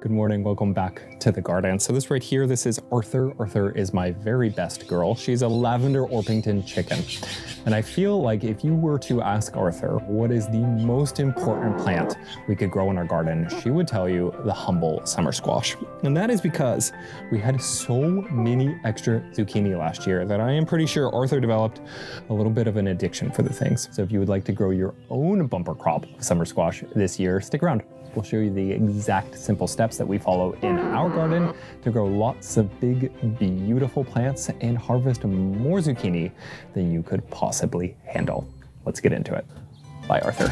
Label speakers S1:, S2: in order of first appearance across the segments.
S1: Good morning, welcome back to the garden. So this right here, this is Arthur. Arthur is my very best girl. She's a lavender Orpington chicken. And I feel like if you were to ask Arthur what is the most important plant we could grow in our garden, she would tell you the humble summer squash. And that is because we had so many extra zucchini last year that I am pretty sure Arthur developed a little bit of an addiction for the things. So if you would like to grow your own bumper crop of summer squash this year, stick around. We'll show you the exact simple steps that we follow in our garden to grow lots of big, beautiful plants and harvest more zucchini than you could possibly handle. Let's get into it. Bye, Arthur.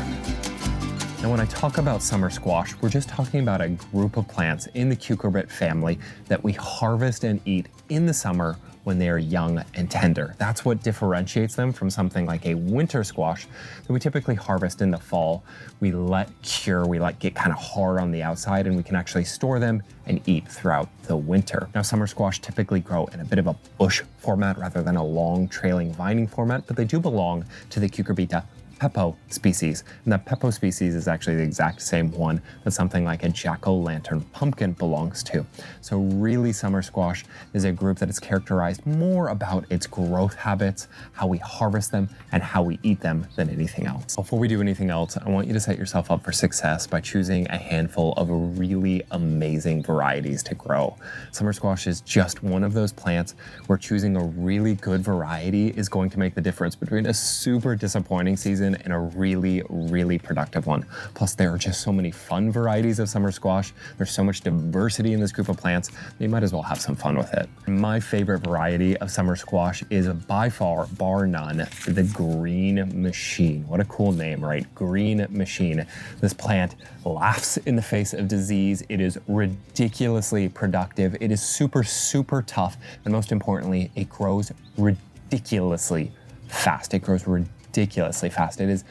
S1: Now, when I talk about summer squash, we're just talking about a group of plants in the cucurbit family that we harvest and eat in the summer when they are young and tender. That's what differentiates them from something like a winter squash that we typically harvest in the fall. We let cure, we let get kind of hard on the outside, and we can actually store them and eat throughout the winter. Now, summer squash typically grow in a bit of a bush format rather than a long trailing vining format, but they do belong to the Cucurbita pepo species. And the pepo species is actually the exact same one that something like a jack-o'-lantern pumpkin belongs to. So really, summer squash is a group that is characterized more about its growth habits, how we harvest them, and how we eat them than anything else. Before we do anything else, I want you to set yourself up for success by choosing a handful of really amazing varieties to grow. Summer squash is just one of those plants where choosing a really good variety is going to make the difference between a super disappointing season and a really, really productive one. Plus, there are just so many fun varieties of summer squash. There's so much diversity in this group of plants, you might as well have some fun with it. My favorite variety of summer squash is by far, bar none, the Green Machine. What a cool name, right? Green Machine. This plant laughs in the face of disease. It is ridiculously productive. It is super, super tough. And most importantly, it grows ridiculously fast. It grows ridiculously fast. It is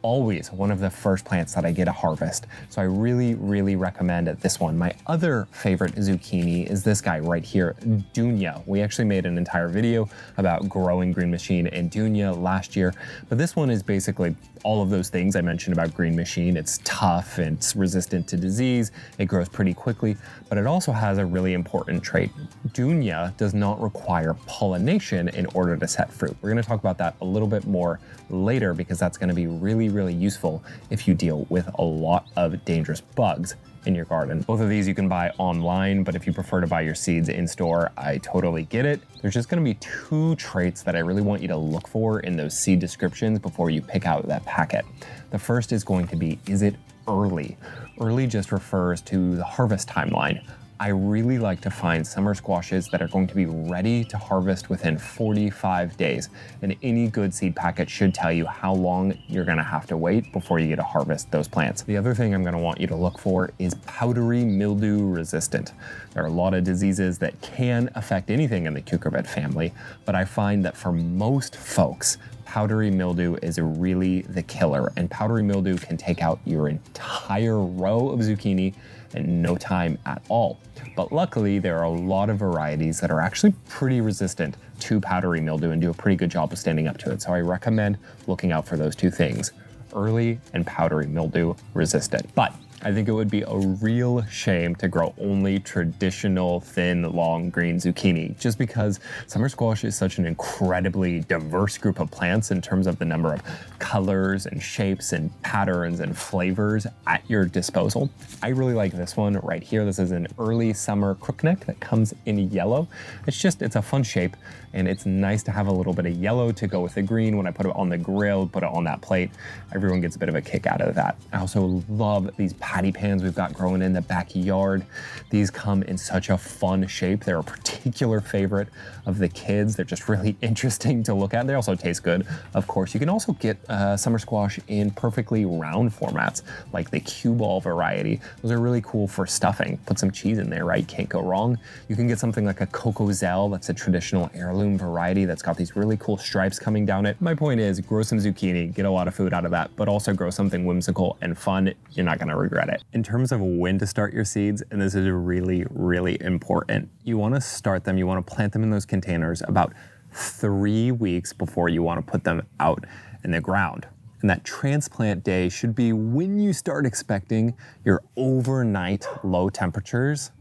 S1: always one of the first plants that I get to harvest. So I really, really recommend this one. My other favorite zucchini is this guy right here, Dunya. We actually made an entire video about growing Green Machine and Dunya last year, but this one is basically all of those things I mentioned about Green Machine. It's tough, it's resistant to disease, it grows pretty quickly, but it also has a really important trait. Dunya does not require pollination in order to set fruit. We're gonna talk about that a little bit more later because that's gonna be really, really useful if you deal with a lot of dangerous bugs in your garden. Both of these you can buy online, but if you prefer to buy your seeds in store, I totally get it. There's just gonna be two traits that I really want you to look for in those seed descriptions before you pick out that packet. The first is going to be, is it early? Early just refers to the harvest timeline. I really like to find summer squashes that are going to be ready to harvest within 45 days. And any good seed packet should tell you how long you're gonna have to wait before you get to harvest those plants. The other thing I'm gonna want you to look for is powdery mildew resistant. There are a lot of diseases that can affect anything in the cucurbit family, but I find that for most folks, powdery mildew is really the killer, and powdery mildew can take out your entire row of zucchini in no time at all. But luckily, there are a lot of varieties that are actually pretty resistant to powdery mildew and do a pretty good job of standing up to it. So I recommend looking out for those two things, early and powdery mildew resistant. But I think it would be a real shame to grow only traditional, thin, long green zucchini, just because summer squash is such an incredibly diverse group of plants in terms of the number of colors and shapes and patterns and flavors at your disposal. I really like this one right here. This is an early summer crookneck that comes in yellow. It's a fun shape, and it's nice to have a little bit of yellow to go with the green. When I put it on the grill, put it on that plate, everyone gets a bit of a kick out of that. I also love these patty pans we've got growing in the backyard. These come in such a fun shape. They're a particular favorite of the kids. They're just really interesting to look at. They also taste good, of course. You can also get summer squash in perfectly round formats, like the cue ball variety. Those are really cool for stuffing. Put some cheese in there, right? Can't go wrong. You can get something like a cocozelle. That's a traditional heirloom variety that's got these really cool stripes coming down it. My point is, grow some zucchini, get a lot of food out of that, but also grow something whimsical and fun. You're not gonna regret it. In terms of when to start your seeds, and this is really, really important, you wanna start them, you wanna plant them in those containers about 3 weeks before you wanna put them out in the ground. And that transplant day should be when you start expecting your overnight low temperatures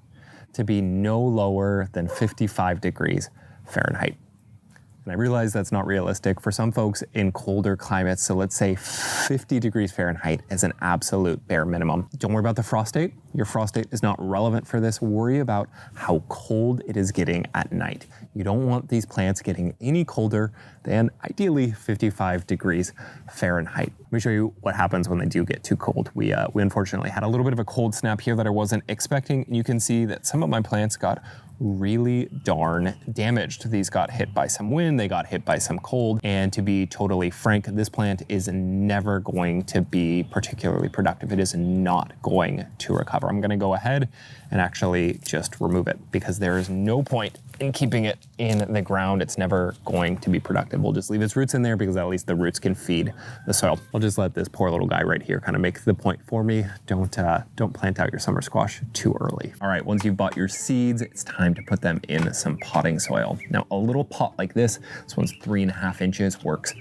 S1: to be no lower than 55 degrees Fahrenheit. And I realize that's not realistic for some folks in colder climates, so let's say 50 degrees Fahrenheit is an absolute bare minimum. Don't worry about the frost date. Your frost date is not relevant for this. Worry about how cold it is getting at night. You don't want these plants getting any colder than ideally 55 degrees Fahrenheit. Let me show you what happens when they do get too cold. We unfortunately had a little bit of a cold snap here that I wasn't expecting, and you can see that some of my plants got really darn damaged. These got hit by some wind, they got hit by some cold, and to be totally frank, this plant is never going to be particularly productive. It is not going to recover. I'm gonna go ahead and actually just remove it because there is no point in keeping it in the ground. It's never going to be productive. We'll just leave its roots in there because at least the roots can feed the soil. I'll just let this poor little guy right here kind of make the point for me. Don't plant out your summer squash too early. All right, once you've bought your seeds, it's time to put them in some potting soil. Now, a little pot like this one's 3.5 inches, works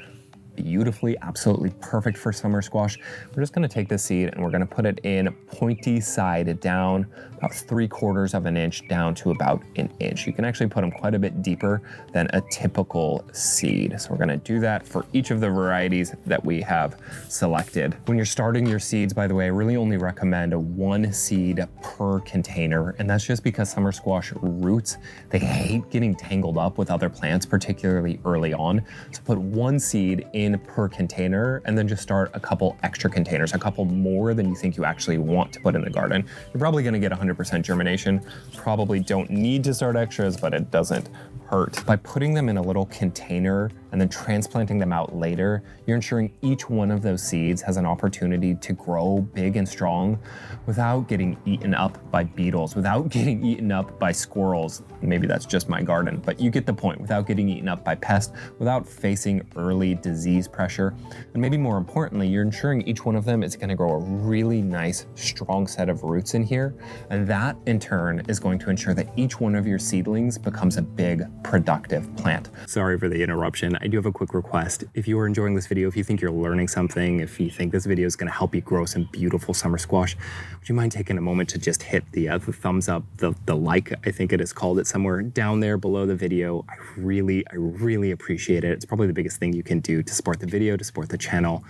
S1: beautifully, absolutely perfect for summer squash. We're just gonna take the seed and we're gonna put it in pointy side down, about 3/4 of an inch down to about an inch. You can actually put them quite a bit deeper than a typical seed. So we're gonna do that for each of the varieties that we have selected. When you're starting your seeds, by the way, I really only recommend 1 seed per container. And that's just because summer squash roots, they hate getting tangled up with other plants, particularly early on. So put 1 seed in per container and then just start a couple extra containers, a couple more than you think you actually want to put in the garden. You're probably gonna get 100% germination. Probably don't need to start extras, but it doesn't hurt. By putting them in a little container and then transplanting them out later, you're ensuring each one of those seeds has an opportunity to grow big and strong without getting eaten up by beetles, without getting eaten up by squirrels. Maybe that's just my garden, but you get the point. Without getting eaten up by pests, without facing early disease pressure. And maybe more importantly, you're ensuring each one of them is gonna grow a really nice, strong set of roots in here. And that in turn is going to ensure that each one of your seedlings becomes a big, productive plant. Sorry for the interruption. I do have a quick request. If you are enjoying this video, if you think you're learning something, if you think this video is going to help you grow some beautiful summer squash, would you mind taking a moment to just hit the thumbs up, the like, I think it is called it, somewhere down there below the video. I really appreciate it. It's probably the biggest thing you can do to support the video, to support the channel.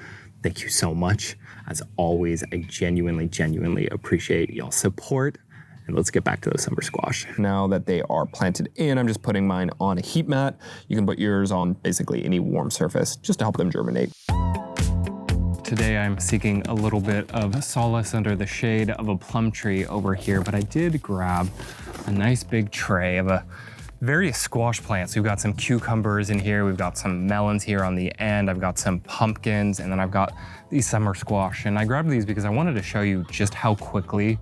S1: Thank you so much. As always, I genuinely appreciate y'all's support. And let's get back to the summer squash. Now that they are planted in, I'm just putting mine on a heat mat. You can put yours on basically any warm surface just to help them germinate. Today I'm seeking a little bit of solace under the shade of a plum tree over here, but I did grab a nice big tray of various squash plants. We've got some cucumbers in here, we've got some melons here on the end, I've got some pumpkins, and then I've got these summer squash. And I grabbed these because I wanted to show you just how quickly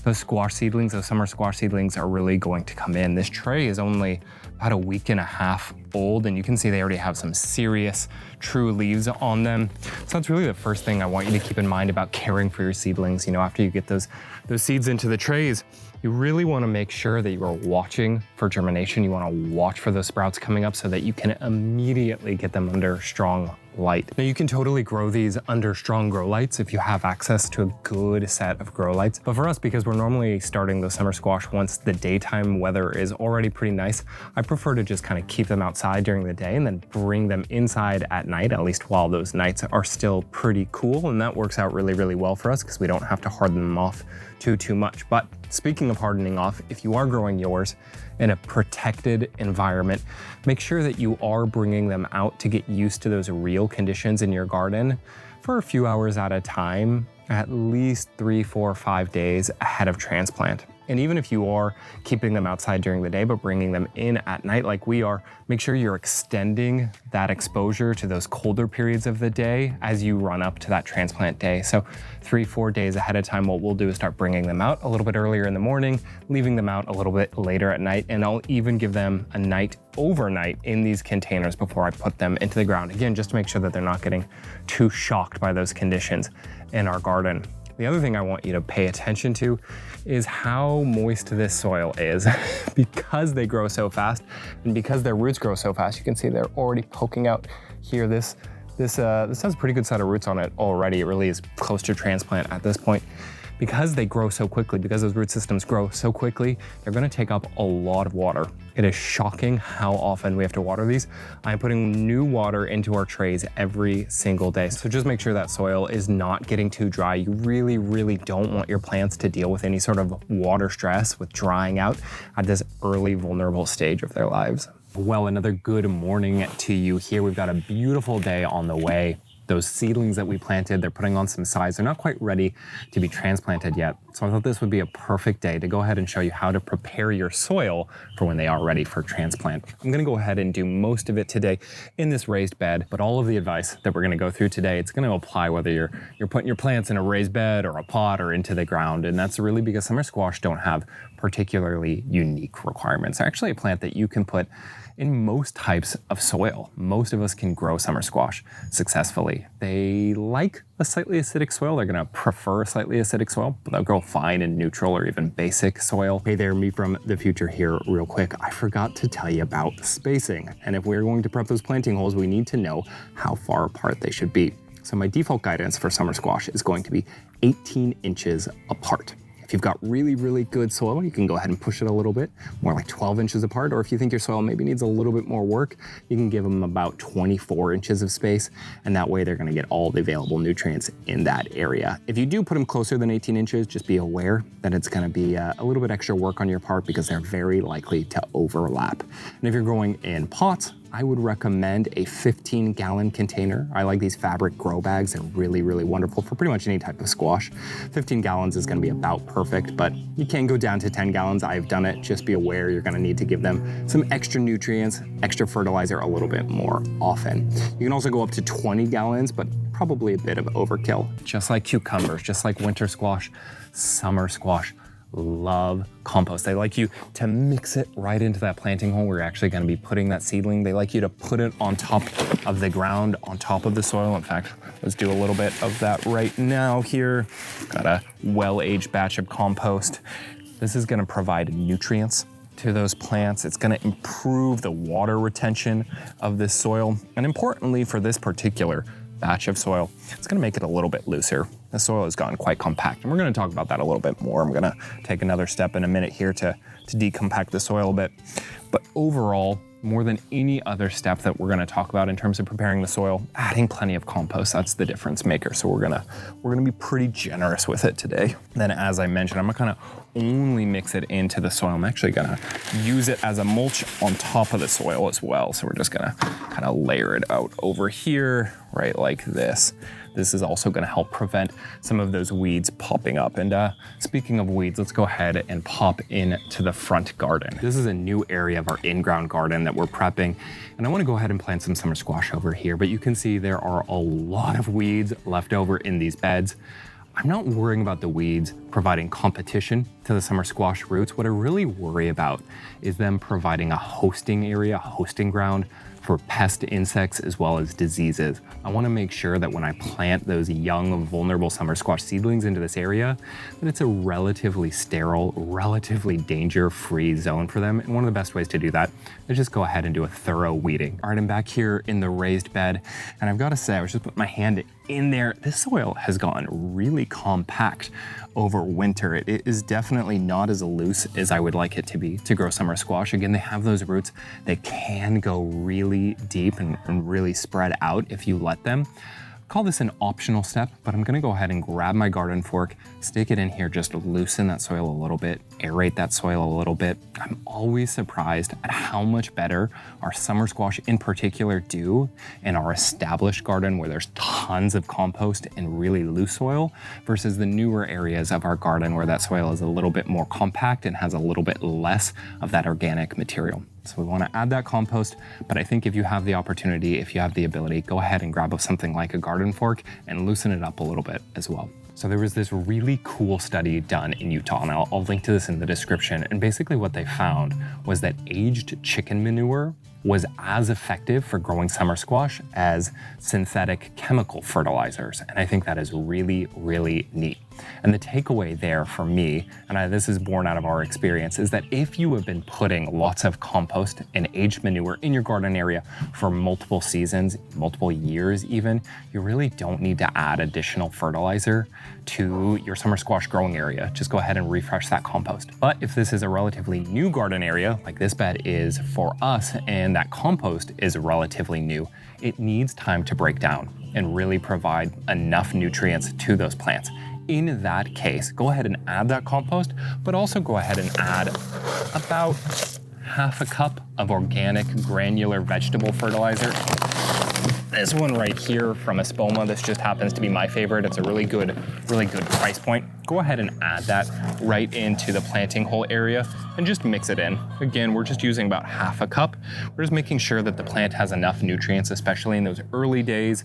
S1: those squash seedlings, those summer squash seedlings are really going to come in. This tray is only about 1.5 weeks old, and you can see they already have some serious true leaves on them. So that's really the first thing I want you to keep in mind about caring for your seedlings. You know, after you get those seeds into the trays, you really want to make sure that you are watching for germination. You want to watch for those sprouts coming up so that you can immediately get them under strong light. Now you can totally grow these under strong grow lights if you have access to a good set of grow lights. But for us, because we're normally starting the summer squash once the daytime weather is already pretty nice, I prefer to just kind of keep them outside during the day and then bring them inside at night, at least while those nights are still pretty cool. And that works out really well for us because we don't have to harden them off too much. But speaking of hardening off, if you are growing yours in a protected environment, make sure that you are bringing them out to get used to those real conditions in your garden for a few hours at a time, at least 3, 4, 5 days ahead of transplant. And even if you are keeping them outside during the day, but bringing them in at night like we are, make sure you're extending that exposure to those colder periods of the day as you run up to that transplant day. So 3, 4 days ahead of time, what we'll do is start bringing them out a little bit earlier in the morning, leaving them out a little bit later at night, and I'll even give them a night overnight in these containers before I put them into the ground. Again, just to make sure that they're not getting too shocked by those conditions in our garden. The other thing I want you to pay attention to is how moist this soil is. Because they grow so fast and because their roots grow so fast, you can see they're already poking out here. This This has a pretty good set of roots on it already. It really is close to transplant at this point. Because they grow so quickly, because those root systems grow so quickly, they're gonna take up a lot of water. It is shocking how often we have to water these. I'm putting new water into our trays every single day. So just make sure that soil is not getting too dry. You really, really don't want your plants to deal with any sort of water stress with drying out at this early vulnerable stage of their lives. Well, another good morning to you here. We've got a beautiful day on the way. Those seedlings that we planted, they're putting on some size. They're not quite ready to be transplanted yet. So I thought this would be a perfect day to go ahead and show you how to prepare your soil for when they are ready for transplant. I'm gonna go ahead and do most of it today in this raised bed, but all of the advice that we're gonna go through today, it's gonna apply whether you're putting your plants in a raised bed or a pot or into the ground. And that's really because summer squash don't have particularly unique requirements. They're actually a plant that you can put in most types of soil. Most of us can grow summer squash successfully. They like a slightly acidic soil. They're gonna prefer a slightly acidic soil, but they'll grow fine in neutral or even basic soil. Hey there, me from the future here real quick. I forgot to tell you about the spacing. And if we're going to prep those planting holes, we need to know how far apart they should be. So my default guidance for summer squash is going to be 18 inches apart. If you've got really, really good soil, you can go ahead and push it a little bit, more like 12 inches apart. Or if you think your soil maybe needs a little bit more work, you can give them about 24 inches of space. And that way they're gonna get all the available nutrients in that area. If you do put them closer than 18 inches, just be aware that it's gonna be a little bit extra work on your part because they're very likely to overlap. And if you're growing in pots, I would recommend a 15-gallon container. I like these fabric grow bags. They're really, really wonderful for pretty much any type of squash. 15 gallons is gonna be about perfect, but you can go down to 10 gallons. I've done it. Just be aware you're gonna need to give them some extra nutrients, extra fertilizer a little bit more often. You can also go up to 20 gallons, but probably a bit of overkill. Just like cucumbers, just like winter squash, summer squash love compost. They like you to mix it right into that planting hole where you're actually going to be putting that seedling. They like you to put it on top of the ground, on top of the soil. In fact, let's do a little bit of that right now here. Got a well-aged batch of compost. This is going to provide nutrients to those plants. It's going to improve the water retention of this soil. And importantly for this particular batch of soil, it's gonna make it a little bit looser. The soil has gotten quite compact, and we're gonna talk about that a little bit more. I'm gonna take another step in a minute here to decompact the soil a bit. But overall, more than any other step that we're gonna talk about in terms of preparing the soil, adding plenty of compost, that's the difference maker. So we're gonna be pretty generous with it today. Then as I mentioned, I'm not gonna only mix it into the soil. I'm actually gonna use it as a mulch on top of the soil as well. So we're just gonna kind of layer it out over here, right like this. This is also gonna help prevent some of those weeds popping up. And speaking of weeds, let's go ahead and pop into the front garden. This is a new area of our in-ground garden that we're prepping. And I wanna go ahead and plant some summer squash over here, but you can see there are a lot of weeds left over in these beds. I'm not worrying about the weeds providing competition to the summer squash roots. What I really worry about is them providing a hosting area, a hosting ground for pest insects as well as diseases. I wanna make sure that when I plant those young, vulnerable summer squash seedlings into this area, that it's a relatively sterile, relatively danger-free zone for them. And one of the best ways to do that is just go ahead and do a thorough weeding. All right, I'm back here in the raised bed, and I've gotta say, I was just putting my hand in there. This soil has gotten really compact over winter. It is definitely not as loose as I would like it to be to grow summer squash. Again, they have those roots that can go really deep and really spread out if you let them. Call this an optional step, but I'm gonna go ahead and grab my garden fork, stick it in here, just loosen that soil a little bit, aerate that soil a little bit. I'm always surprised at how much better our summer squash in particular do in our established garden where there's tons of compost and really loose soil versus the newer areas of our garden where that soil is a little bit more compact and has a little bit less of that organic material. So we want to add that compost, but I think if you have the opportunity, if you have the ability, go ahead and grab something like a garden fork and loosen it up a little bit as well. So there was this really cool study done in Utah, and I'll link to this in the description. And basically what they found was that aged chicken manure was as effective for growing summer squash as synthetic chemical fertilizers. And I think that is really, really neat. And the takeaway there for me, and this is born out of our experience, is that if you have been putting lots of compost and aged manure in your garden area for multiple seasons, multiple years even, you really don't need to add additional fertilizer to your summer squash growing area. Just go ahead and refresh that compost. But if this is a relatively new garden area, like this bed is for us, and that compost is relatively new, it needs time to break down and really provide enough nutrients to those plants. In that case, go ahead and add that compost, but also go ahead and add about half a cup of organic granular vegetable fertilizer. This one right here from Espoma, this just happens to be my favorite. It's a really good price point. Go ahead and add that right into the planting hole area and just mix it in. Again, we're just using about half a cup. We're just making sure that the plant has enough nutrients, especially in those early days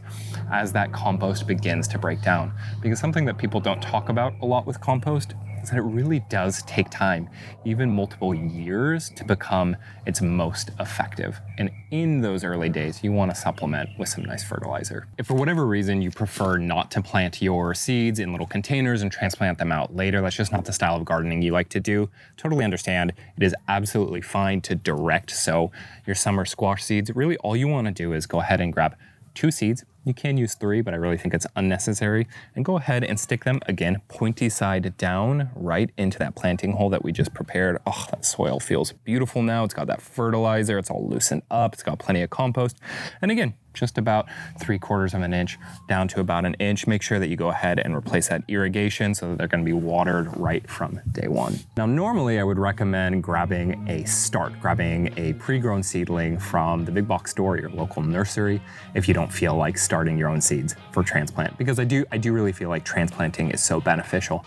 S1: as that compost begins to break down. Because something that people don't talk about a lot with compost is that it really does take time, even multiple years, to become its most effective. And in those early days, you want to supplement with some nice fertilizer. If for whatever reason you prefer not to plant your seeds in little containers and transplant them out later, that's just not the style of gardening you like to do, totally understand. It is absolutely fine to direct sow your summer squash seeds. Really, all you want to do is go ahead and grab 2 seeds. You can use 3, but I really think it's unnecessary. And go ahead and stick them, again, pointy side down, right into that planting hole that we just prepared. Oh, that soil feels beautiful now. It's got that fertilizer. It's all loosened up. It's got plenty of compost. And again, just about 3/4 of an inch down to about an inch. Make sure that you go ahead and replace that irrigation so that they're going to be watered right from day one. Now, normally I would recommend grabbing a pre-grown seedling from the big box store or your local nursery if you don't feel like starting your own seeds for transplant, because I do really feel like transplanting is so beneficial.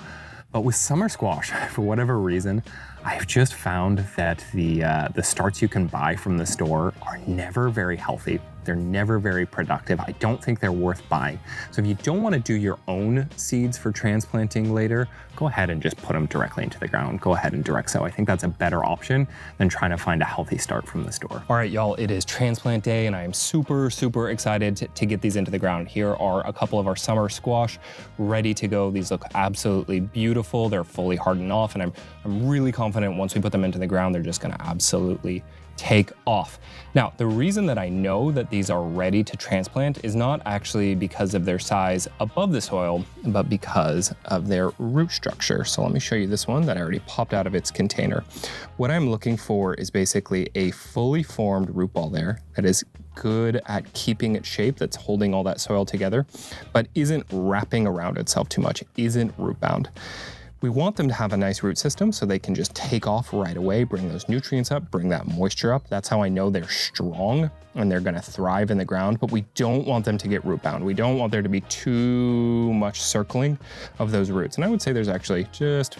S1: But with summer squash, for whatever reason, I've just found that the starts you can buy from the store are never very healthy. They're never very productive. I don't think they're worth buying. So if you don't want to do your own seeds for transplanting later, go ahead and just put them directly into the ground. Go ahead and direct sow. I think that's a better option than trying to find a healthy start from the store. All right, y'all, it is transplant day and I am super excited to get these into the ground. Here are a couple of our summer squash ready to go. These look absolutely beautiful. They're fully hardened off, and I'm really confident once we put them into the ground, they're just gonna absolutely take off. Now, the reason that I know that these are ready to transplant is not actually because of their size above the soil, but because of their root structure. So let me show you this one that I already popped out of its container. What I'm looking for is basically a fully formed root ball there that is good at keeping its shape, that's holding all that soil together, but isn't wrapping around itself too much, isn't root bound. We want them to have a nice root system so they can just take off right away, bring those nutrients up, bring that moisture up. That's how I know they're strong and they're gonna thrive in the ground, but we don't want them to get root bound. We don't want there to be too much circling of those roots. And I would say there's actually just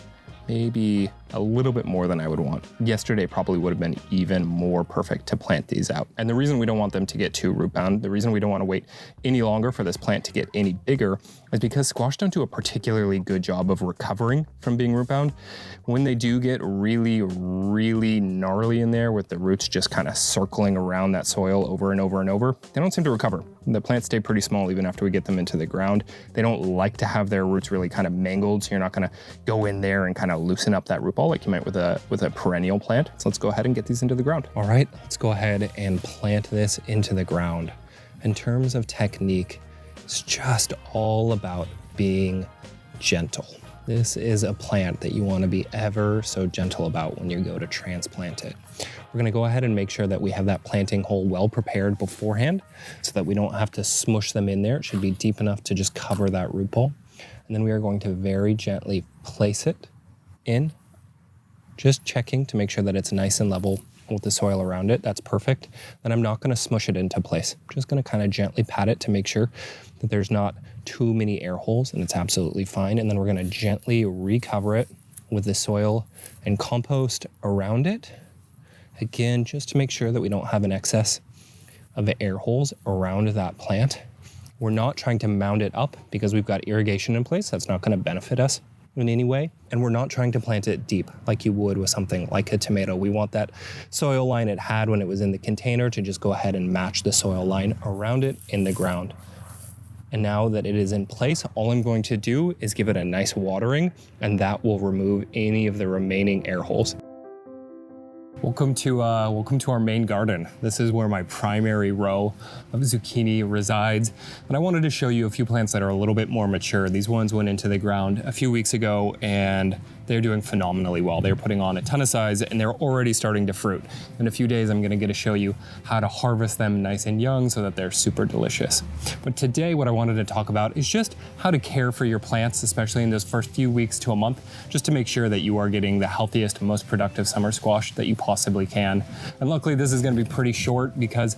S1: maybe a little bit more than I would want. Yesterday probably would have been even more perfect to plant these out. And the reason we don't want them to get too root bound, the reason we don't want to wait any longer for this plant to get any bigger, is because squash don't do a particularly good job of recovering from being root bound. When they do get really gnarly in there with the roots just kind of circling around that soil over and over and over, they don't seem to recover. The plants stay pretty small even after we get them into the ground. They don't like to have their roots really kind of mangled, so you're not gonna go in there and kind of loosen up that root ball like you might with a perennial plant. So let's go ahead and get these into the ground. All right, let's go ahead and plant this into the ground. In terms of technique, it's just all about being gentle. This is a plant that you want to be ever so gentle about when you go to transplant it. We're going to go ahead and make sure that we have that planting hole well prepared beforehand so that we don't have to smush them in there. It should be deep enough to just cover that root ball. And then we are going to very gently place it in, just checking to make sure that it's nice and level with the soil around it. That's perfect. Then I'm not going to smush it into place. I'm just going to kind of gently pat it to make sure that there's not too many air holes, and it's absolutely fine. And then we're going to gently recover it with the soil and compost around it. Again, just to make sure that we don't have an excess of air holes around that plant. We're not trying to mound it up because we've got irrigation in place. That's not going to benefit us in any way. And we're not trying to plant it deep like you would with something like a tomato. We want that soil line it had when it was in the container to just go ahead and match the soil line around it in the ground. And now that it is in place, all I'm going to do is give it a nice watering, and that will remove any of the remaining air holes. Welcome to our main garden. This is where my primary row of zucchini resides. And I wanted to show you a few plants that are a little bit more mature. These ones went into the ground a few weeks ago and they're doing phenomenally well. They're putting on a ton of size and they're already starting to fruit. In a few days, I'm gonna get to show you how to harvest them nice and young so that they're super delicious. But today, what I wanted to talk about is just how to care for your plants, especially in those first few weeks to a month, just to make sure that you are getting the healthiest, most productive summer squash that you possibly can. And luckily, this is gonna be pretty short because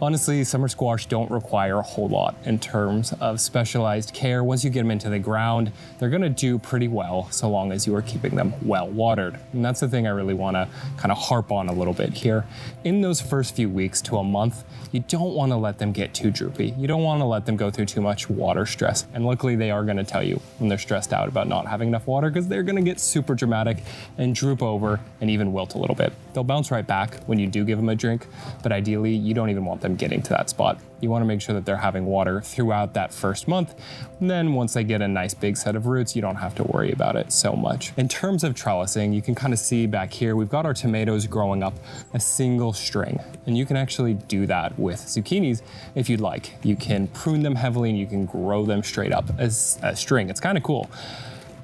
S1: honestly, summer squash don't require a whole lot in terms of specialized care. Once you get them into the ground, they're gonna do pretty well so long as you are keeping them well watered. And that's the thing I really wanna kind of harp on a little bit here. In those first few weeks to a month, you don't wanna let them get too droopy. You don't wanna let them go through too much water stress. And luckily they are gonna tell you when they're stressed out about not having enough water because they're gonna get super dramatic and droop over and even wilt a little bit. They'll bounce right back when you do give them a drink, but ideally you don't even want them getting to that spot. You wanna make sure that they're having water throughout that first month. And then once they get a nice big set of roots, you don't have to worry about it so much. In terms of trellising, you can kind of see back here, we've got our tomatoes growing up a single string. And you can actually do that with zucchinis if you'd like. You can prune them heavily and you can grow them straight up as a string. It's kind of cool.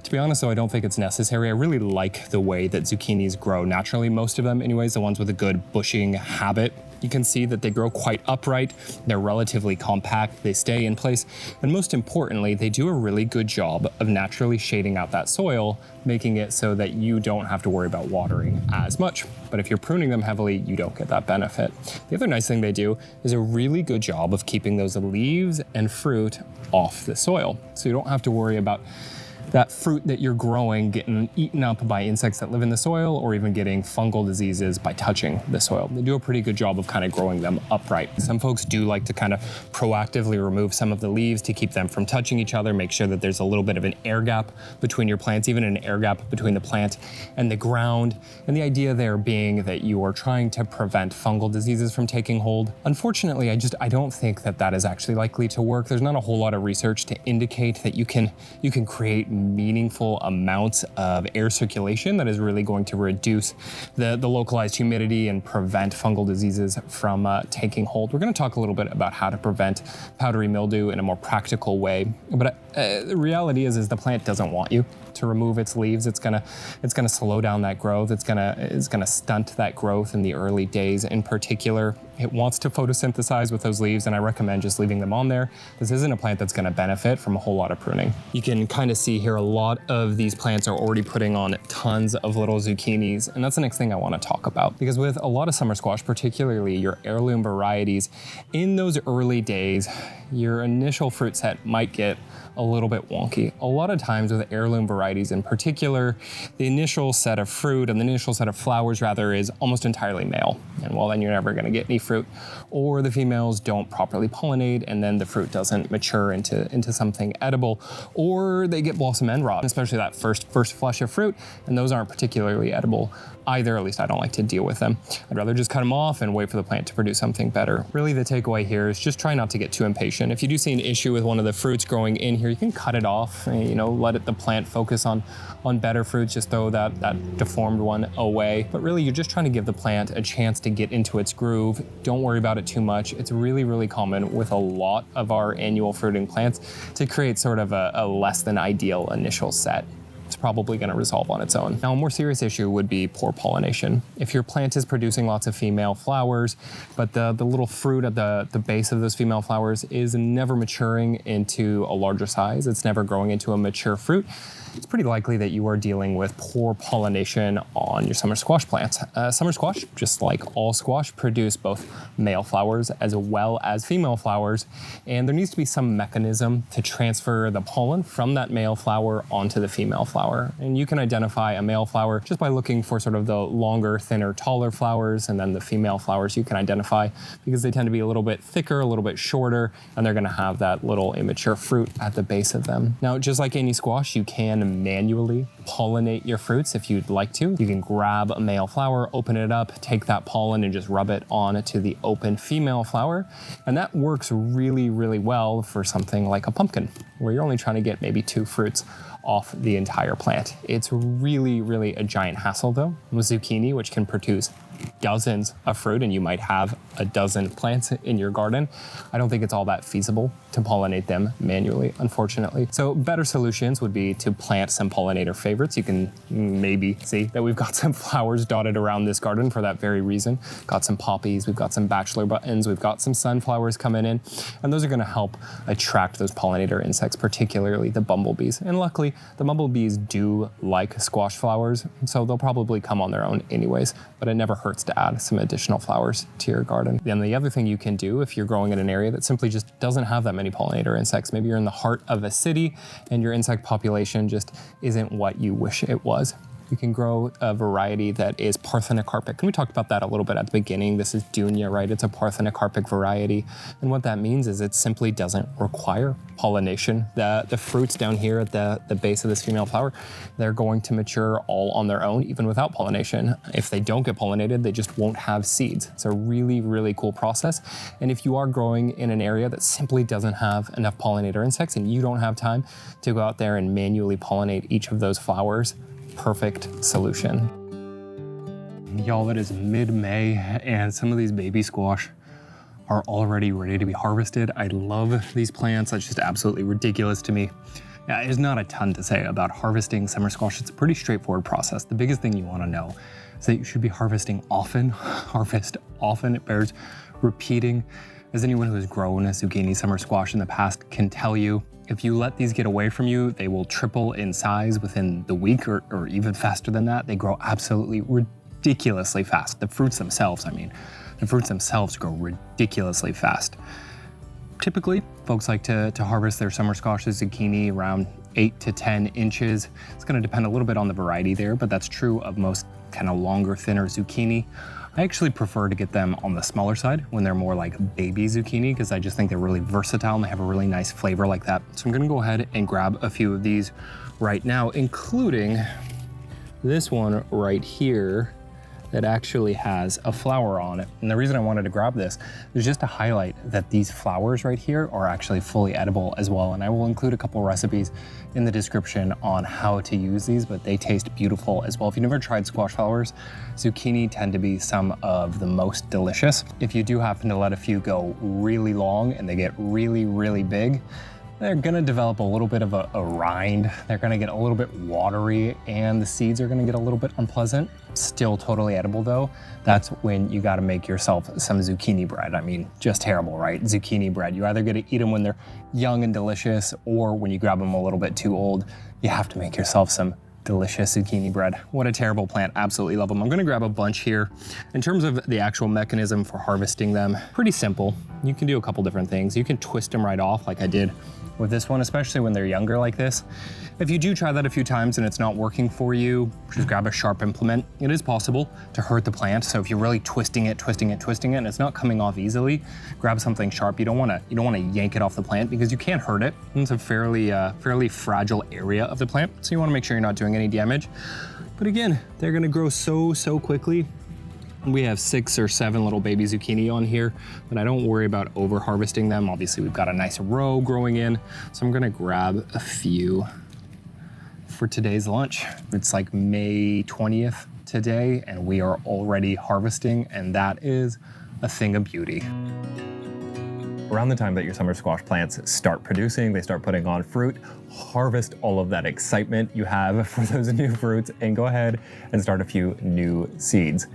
S1: To be honest though, I don't think it's necessary. I really like the way that zucchinis grow naturally, most of them anyways, the ones with a good bushing habit. You can see that they grow quite upright, they're relatively compact, they stay in place, and most importantly, they do a really good job of naturally shading out that soil, making it so that you don't have to worry about watering as much. But if you're pruning them heavily, you don't get that benefit. The other nice thing they do is a really good job of keeping those leaves and fruit off the soil. So you don't have to worry about that fruit that you're growing getting eaten up by insects that live in the soil or even getting fungal diseases by touching the soil. They do a pretty good job of kind of growing them upright. Some folks do like to kind of proactively remove some of the leaves to keep them from touching each other, make sure that there's a little bit of an air gap between your plants, even an air gap between the plant and the ground. And the idea there being that you are trying to prevent fungal diseases from taking hold. Unfortunately, I don't think that that is actually likely to work. There's not a whole lot of research to indicate that you can create meaningful amounts of air circulation that is really going to reduce the localized humidity and prevent fungal diseases from taking hold. We're going to talk a little bit about how to prevent powdery mildew in a more practical way, but the reality is the plant doesn't want you to remove its leaves. It's gonna slow down that growth. It's gonna stunt that growth in the early days in particular. It wants to photosynthesize with those leaves, and I recommend just leaving them on there. This isn't a plant that's gonna benefit from a whole lot of pruning. You can kind of see here a lot of these plants are already putting on tons of little zucchinis, and that's the next thing I wanna talk about. Because with a lot of summer squash, particularly your heirloom varieties, in those early days, your initial fruit set might get a little bit wonky. A lot of times with heirloom varieties in particular, the initial set of fruit and the initial set of flowers rather is almost entirely male. And well, then you're never gonna get any fruit. Or the females don't properly pollinate and then the fruit doesn't mature into something edible. Or they get blossom end rot, especially that first flush of fruit, and those aren't particularly edible either. At least I don't like to deal with them. I'd rather just cut them off and wait for the plant to produce something better. Really the takeaway here is just try not to get too impatient. If you do see an issue with one of the fruits growing in here, you can cut it off, let the plant focus on better fruits, just throw that deformed one away. But really you're just trying to give the plant a chance to get into its groove. Don't worry about it too much. It's really, really common with a lot of our annual fruiting plants to create sort of a less than ideal initial set. It's probably going to resolve on its own. Now, a more serious issue would be poor pollination. If your plant is producing lots of female flowers, but the little fruit at the base of those female flowers is never maturing into a larger size, it's never growing into a mature fruit, it's pretty likely that you are dealing with poor pollination on your summer squash plants. Summer squash, just like all squash, produce both male flowers as well as female flowers, and there needs to be some mechanism to transfer the pollen from that male flower onto the female flower. And you can identify a male flower just by looking for sort of the longer, thinner, taller flowers, and then the female flowers you can identify because they tend to be a little bit thicker, a little bit shorter, and they're gonna have that little immature fruit at the base of them. Now, just like any squash, you can manually pollinate your fruits if you'd like to. You can grab a male flower, open it up, take that pollen and just rub it on to the open female flower. And that works really, really well for something like a pumpkin, where you're only trying to get maybe 2 fruits off the entire plant. It's really, really a giant hassle though. With zucchini, which can produce dozens of fruit, and you might have a dozen plants in your garden, I don't think it's all that feasible to pollinate them manually, unfortunately. So better solutions would be to plant some pollinator favorites. You can maybe see that we've got some flowers dotted around this garden for that very reason. Got some poppies, we've got some bachelor buttons, we've got some sunflowers coming in, and those are gonna help attract those pollinator insects, particularly the bumblebees. And luckily, the bumblebees do like squash flowers, so they'll probably come on their own anyways, but it never hurts to add some additional flowers to your garden. Then the other thing you can do if you're growing in an area that simply just doesn't have that many pollinator insects, maybe you're in the heart of a city and your insect population just isn't what you wish it was. You can grow a variety that is parthenocarpic. And we talked about that a little bit at the beginning. This is Dunia, right? It's a parthenocarpic variety. And what that means is it simply doesn't require pollination. The fruits down here at the base of this female flower, they're going to mature all on their own, even without pollination. If they don't get pollinated, they just won't have seeds. It's a really, really cool process. And if you are growing in an area that simply doesn't have enough pollinator insects and you don't have time to go out there and manually pollinate each of those flowers, perfect solution. Y'all, it is mid-May and some of these baby squash are already ready to be harvested. I love these plants. That's just absolutely ridiculous to me. Yeah, there's not a ton to say about harvesting summer squash. It's a pretty straightforward process. The biggest thing you want to know is that you should be harvesting often. Harvest often. It bears repeating. As anyone who has grown a zucchini summer squash in the past can tell you, if you let these get away from you, they will triple in size within the week or even faster than that. They grow absolutely ridiculously fast. The fruits themselves, the fruits themselves grow ridiculously fast. Typically, folks like to harvest their summer squashes, zucchini, around 8 to 10 inches. It's gonna depend a little bit on the variety there, but that's true of most kind of longer, thinner zucchini. I actually prefer to get them on the smaller side when they're more like baby zucchini, because I just think they're really versatile and they have a really nice flavor like that. So I'm gonna go ahead and grab a few of these right now, including this one right here that actually has a flower on it. And the reason I wanted to grab this is just to highlight that these flowers right here are actually fully edible as well. And I will include a couple recipes in the description on how to use these, but they taste beautiful as well. If you've never tried squash flowers, zucchini tend to be some of the most delicious. If you do happen to let a few go really long and they get really, really big, they're gonna develop a little bit of a rind. They're gonna get a little bit watery and the seeds are gonna get a little bit unpleasant. Still totally edible though. That's when you gotta make yourself some zucchini bread. Just terrible, right? Zucchini bread. You either get to eat them when they're young and delicious, or when you grab them a little bit too old, you have to make yourself some delicious zucchini bread. What a terrible plant, absolutely love them. I'm gonna grab a bunch here. In terms of the actual mechanism for harvesting them, pretty simple. You can do a couple different things. You can twist them right off like I did with this one, especially when they're younger like this. If you do try that a few times and it's not working for you, just grab a sharp implement. It is possible to hurt the plant. So if you're really twisting it, and it's not coming off easily, grab something sharp. You don't wanna yank it off the plant because you can hurt it. It's a fairly fragile area of the plant. So you wanna make sure you're not doing any damage. But again, they're gonna grow so quickly. We have 6 or 7 little baby zucchini on here, but I don't worry about over harvesting them. Obviously, we've got a nice row growing in, so I'm gonna grab a few for today's lunch. It's like May 20th today, and we are already harvesting, and that is a thing of beauty. Around the time that your summer squash plants start producing, they start putting on fruit, harvest all of that excitement you have for those new fruits and go ahead and start a few new seeds.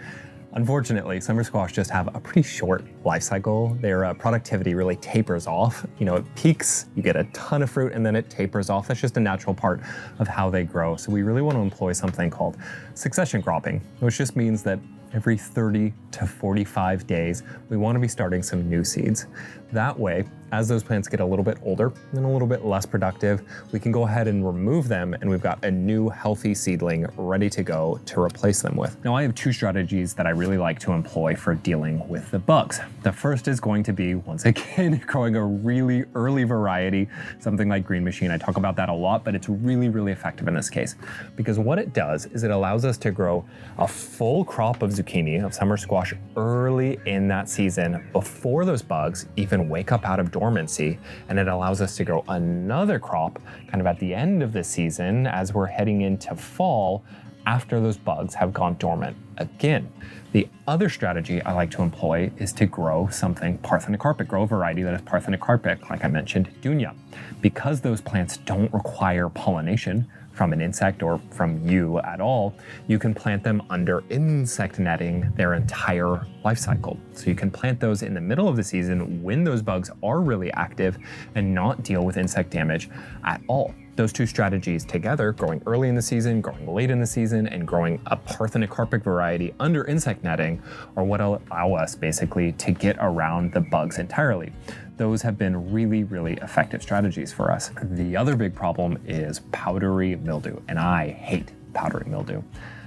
S1: Unfortunately, summer squash just have a pretty short life cycle. Their productivity really tapers off. It peaks, you get a ton of fruit, and then it tapers off. That's just a natural part of how they grow. So we really want to employ something called succession cropping, which just means that every 30 to 45 days, we want to be starting some new seeds. That way, As those plants get a little bit older and a little bit less productive, we can go ahead and remove them, and we've got a new healthy seedling ready to go to replace them with. Now, I have two strategies that I really like to employ for dealing with the bugs. The first is going to be, once again, growing a really early variety, something like Green Machine. I talk about that a lot, but it's really, really effective in this case, because what it does is it allows us to grow a full crop of zucchini, of summer squash, early in that season before those bugs even wake up out of dormancy, and it allows us to grow another crop kind of at the end of the season as we're heading into fall after those bugs have gone dormant again. The other strategy I like to employ is to grow something parthenocarpic, grow a variety that is parthenocarpic, like I mentioned, Dunya. Because those plants don't require pollination from an insect or from you at all, you can plant them under insect netting their entire life cycle. So you can plant those in the middle of the season when those bugs are really active and not deal with insect damage at all. Those two strategies together, growing early in the season, growing late in the season, and growing a parthenocarpic variety under insect netting, are what allow us basically to get around the bugs entirely. Those have been really, really effective strategies for us. The other big problem is powdery mildew, and I hate powdery mildew.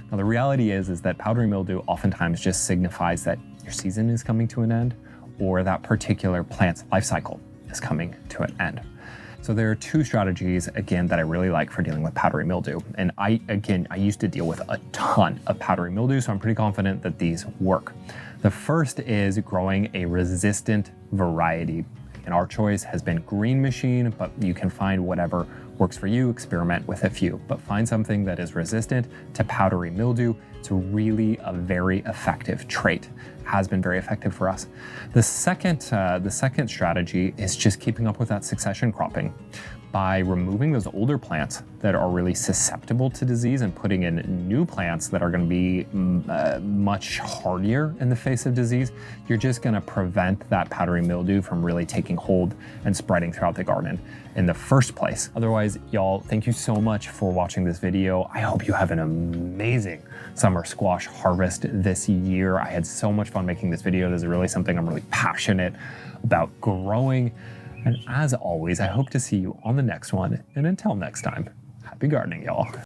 S1: Now, the reality is that powdery mildew oftentimes just signifies that your season is coming to an end, or that particular plant's life cycle is coming to an end. So there are two strategies, again, that I really like for dealing with powdery mildew. And I used to deal with a ton of powdery mildew, so I'm pretty confident that these work. The first is growing a resistant variety. And our choice has been Green Machine, but you can find whatever works for you, experiment with a few, but find something that is resistant to powdery mildew. It's really a very effective trait, has been very effective for us. The second strategy is just keeping up with that succession cropping by removing those older plants that are really susceptible to disease and putting in new plants that are going to be much hardier in the face of disease. You're just going to prevent that powdery mildew from really taking hold and spreading throughout the garden in the first place. Otherwise, y'all, thank you so much for watching this video. I hope you have an amazing summer squash harvest this year. I had so much fun making this video. This is really something I'm really passionate about growing. And as always, I hope to see you on the next one. And until next time, happy gardening, y'all.